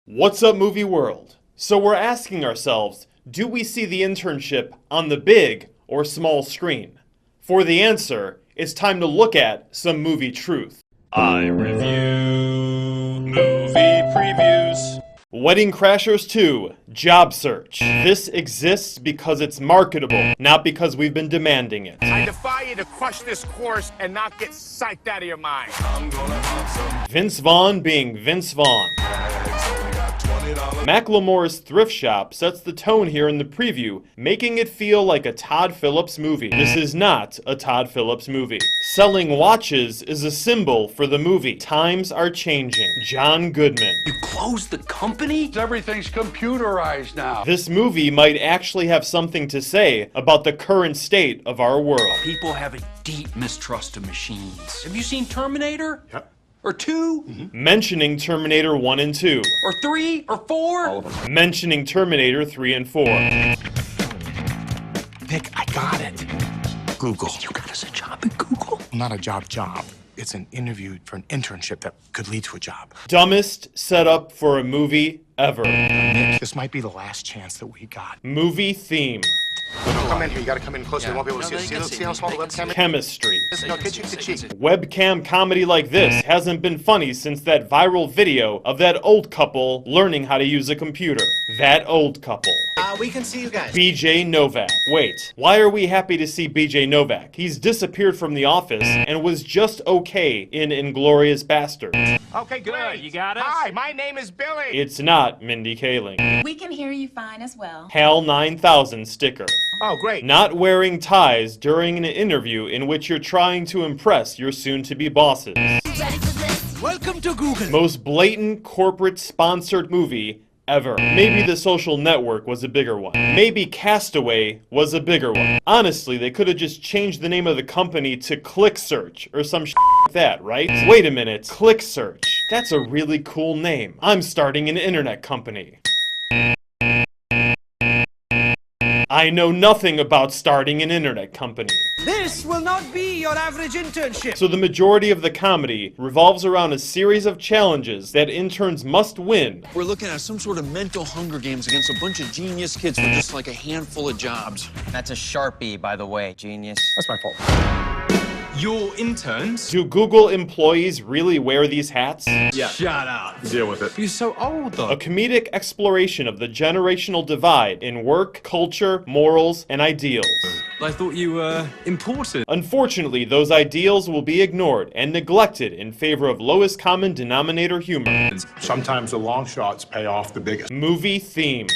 What's up, movie world? So we're asking ourselves, do we see the internship on the big or small screen? For the answer, it's time to look at some movie truth. I review movie previews. Wedding Crashers 2, Job Search. This exists because it's marketable, not because we've been demanding it. I defy you to crush this course and not get psyched out of your mind. Vince Vaughn being Vince Vaughn. Macklemore's thrift shop sets the tone here in the preview, making it feel like a Todd Phillips movie. This is not a Todd Phillips movie. Selling watches is a symbol for the movie. Times are changing. John Goodman. You closed the company? Everything's computerized now. This movie might actually have something to say about the current state of our world. People have a deep mistrust of machines. Have you seen Terminator? Yep. Or 2? Mentioning Terminator 1 and 2. Or 3? Or 4? All of them. Mentioning Terminator 3 and 4. Nick, I got it. Google. You got us a job at Google? Not a job. It's an interview for an internship that could lead to a job. Dumbest setup for a movie ever. Nick, this might be the last chance that we got. Movie theme. Come in here. You gotta come in closer. They won't be able to see us. See how small the webcam is? Chemistry. Listen, no, get cheek to cheek. Webcam comedy like this hasn't been funny since that viral video of that old couple learning how to use a computer. That old couple. We can see you guys. BJ Novak. Wait, why are we happy to see BJ Novak? He's disappeared from The Office and was just okay in Inglourious Basterds. Okay, great. You got us? Hi, my name is Billy. It's not Mindy Kaling. We can hear you fine as well. HAL 9000 sticker. Oh, great. Not wearing ties during an interview in which you're trying to impress your soon-to-be bosses. Welcome to Google. Most blatant corporate-sponsored movie ever. Maybe The Social Network was a bigger one. Maybe Castaway was a bigger one. Honestly, they could have just changed the name of the company to Click Search or some shit like that, right? Wait a minute, Click Search. That's a really cool name. I'm starting an internet company. I know nothing about starting an internet company. This will not be your average internship. So the majority of the comedy revolves around a series of challenges that interns must win. We're looking at some sort of mental Hunger Games against a bunch of genius kids for just like a handful of jobs. That's a Sharpie, by the way, genius. That's my fault. Your interns? Do Google employees really wear these hats? Yeah. Shut up. Deal with it. You're so old, though. A comedic exploration of the generational divide in work, culture, morals, and ideals. I thought you were important. Unfortunately, those ideals will be ignored and neglected in favor of lowest common denominator humor. Sometimes the long shots pay off the biggest. Movie theme.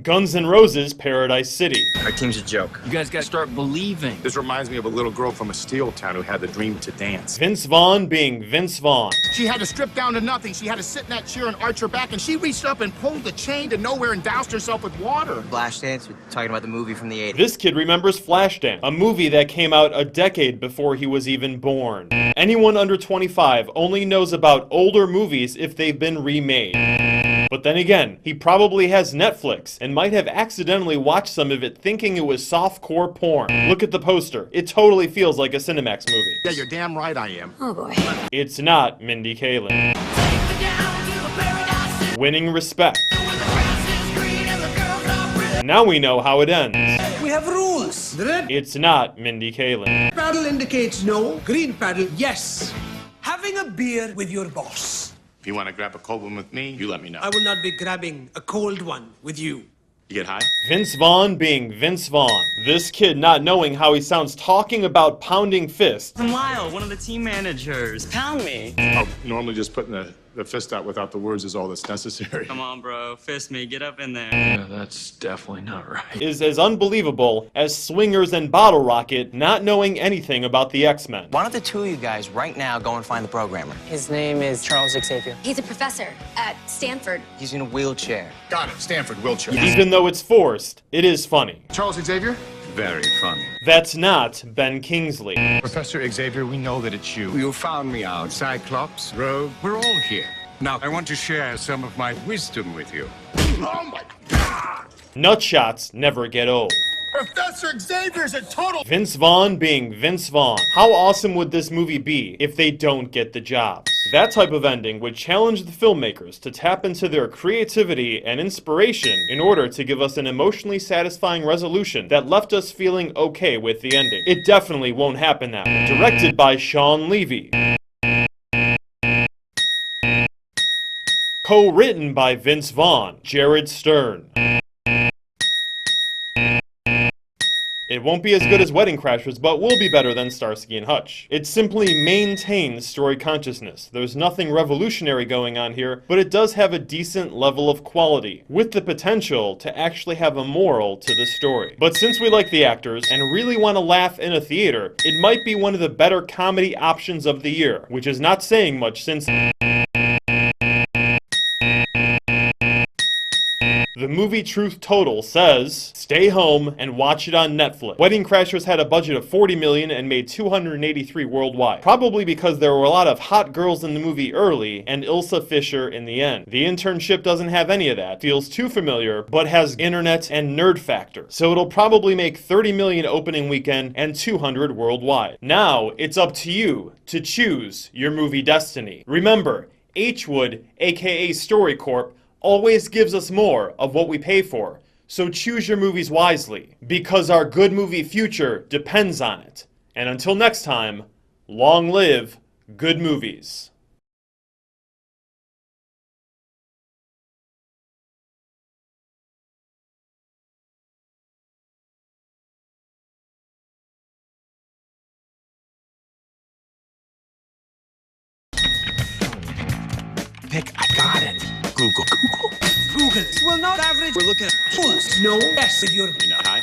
Guns N' Roses Paradise City. Our team's a joke. You guys gotta start believing. This reminds me of a little girl from a steel town who had the dream to dance. Vince Vaughn being Vince Vaughn. She had to strip down to nothing. She had to sit in that chair and arch her back, and she reached up and pulled the chain to nowhere and doused herself with water. Flashdance, you're talking about the movie from the 80s. This kid remembers Flashdance, a movie that came out a decade before he was even born. Anyone under 25 only knows about older movies if they've been remade. But then again, he probably has Netflix and might have accidentally watched some of it thinking it was softcore porn. Look at the poster. It totally feels like a Cinemax movie. Yeah, you're damn right I am. Oh boy. It's not Mindy Kaling. Winning respect. Now we know how it ends. We have rules. The red It's not Mindy Kaling. paddle indicates no, green paddle, yes. Having a beer with your boss. If you want to grab a cold one with me, you let me know. I will not be grabbing a cold one with you. You get high? Vince Vaughn being Vince Vaughn. This kid not knowing how he sounds talking about pounding fists. I'm Lyle, one of the team managers. Pound me. Oh, normally just putting the fist out without the words is all that's necessary. Come on, bro. Fist me. Get up in there. Yeah, that's definitely not right. Is as unbelievable as Swingers and Bottle Rocket not knowing anything about the X-Men. Why don't the two of you guys right now go and find the programmer? His name is Charles Xavier. He's a professor at Stanford. He's in a wheelchair. Got it. Stanford, wheelchair. Even though it's forced, it is funny. Charles Xavier? Very funny. That's not Ben Kingsley. Professor Xavier, we know that it's you. You found me out. Cyclops, Rogue, we're all here. Now, I want to share some of my wisdom with you. Oh my God! Nutshots never get old. Professor Xavier's a total... Vince Vaughn being Vince Vaughn. How awesome would this movie be if they don't get the jobs? That type of ending would challenge the filmmakers to tap into their creativity and inspiration in order to give us an emotionally satisfying resolution that left us feeling okay with the ending. It definitely won't happen that way. Directed by Sean Levy. Co-written by Vince Vaughn, Jared Stern. It won't be as good as Wedding Crashers, but will be better than Starsky and Hutch. It simply maintains story consciousness. There's nothing revolutionary going on here, but it does have a decent level of quality, with the potential to actually have a moral to the story. But since we like the actors, and really want to laugh in a theater, it might be one of the better comedy options of the year, which is not saying much since... The movie Truth Total says, stay home and watch it on Netflix. Wedding Crashers had a budget of $40 million and made $283 worldwide. Probably because there were a lot of hot girls in the movie early and Ilsa Fisher in the end. The Internship doesn't have any of that. Feels too familiar, but has internet and nerd factor. So it'll probably make $30 million opening weekend and $200 worldwide. Now, it's up to you to choose your movie destiny. Remember, Hwood, aka StoryCorp, always gives us more of what we pay for, so choose your movies wisely, because our good movie future depends on it. And until next time, long live good movies. Pick, I got it. Google. Google is well not average. We're looking at... Fools. No. Yes, with your... High.